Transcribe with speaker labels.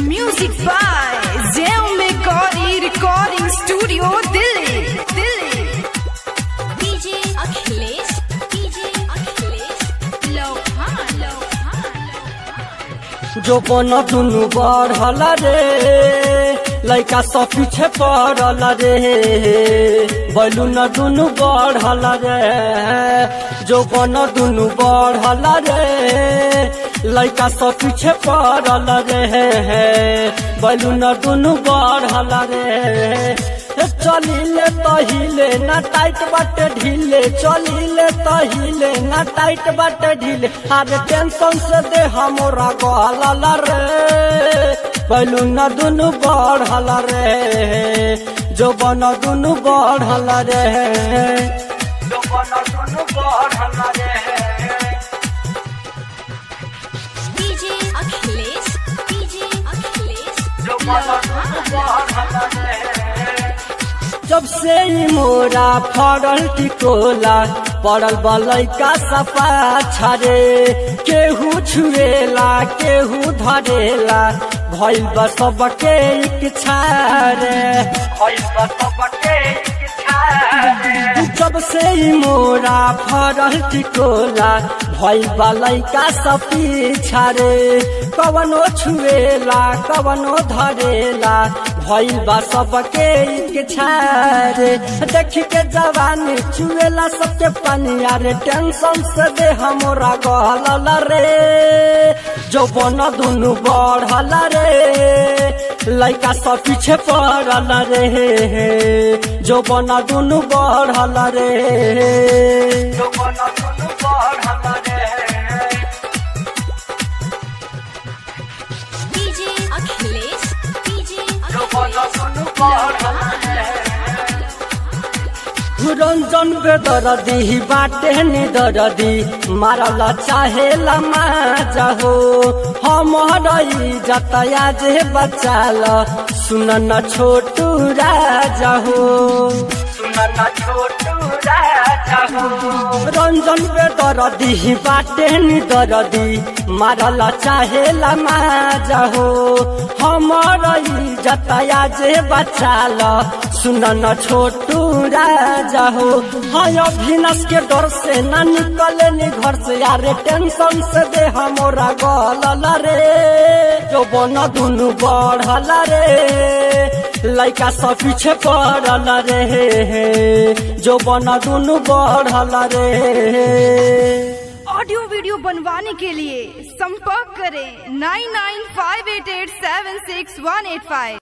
Speaker 1: Music by ज़ेम मेकॉरी recording studio Delhi. DJ Akhilesh
Speaker 2: जो बन दुनु बढ़ल रे लइका सब पीछे पड़ल रे बैलून दुनु बढ़ल रे जो बन दुनु बढ़ल रे लइका सब पीछे पड़ल रे बैलून दुनु बढ़ल रे चलिले तहिले ना टाइट बाटे ढीले चलिले तहिले ना टाइट बाटे ढीले अरे टेंशन से दे हमरा गहल रे बैलून दुनु बढ़ल रे जो बन दुनु बढ़ल रे जो बन दुनु बढ़ल रे
Speaker 1: डीजे अखिलेश
Speaker 2: जो बन दुनु बढ़ल रे जब से ही मोरा फड़ल टिकोला पड़ल बलैका सपा छारे केहू छुएला केहू धरेला भइल बा सबके इच्छा रे भइल बा सबके इच्छा रे जब से ही मोरा फड़ल टिकोला भइल बा लैका सब पीछा रे कवनो छुएला कवनो धरेला भइल बा सबके इच्छा रे देख के जवानी छुएला सबके पानी रे टेंशन से दे हमरा गहल रे जो बन दुनु बढ़ल रे लइका सब पीछे पड़ल रे जो बन दुनु बढ़ल रे जो बन दुनु बढ़ल रे
Speaker 1: डीजे अखिलेश
Speaker 2: जो बन दुनु बढ़ल रंजन बेदरदी बाटे निदरदी मारल चाहेला माजा हो हमारा इज्जत आज बचाल सुन न छोटू राजा हो सुन न छोटू राजा हो रंजन बेदरदी बाटे निदरदी मारल चाहेला माजा हो हमारा इज्जत आज बचाल सुन न छोटू राजा हो हाँ अभिनाश के डर से न निकले नी घर से यारे टेंशन से दे हमरा गहल रे जो बन दुनु बढ़ल रे लइका सब पीछे पड़ल रे जो बन दुनु बढ़ल रे।
Speaker 1: ऑडियो वीडियो बनवाने के लिए संपर्क करें 9958876185।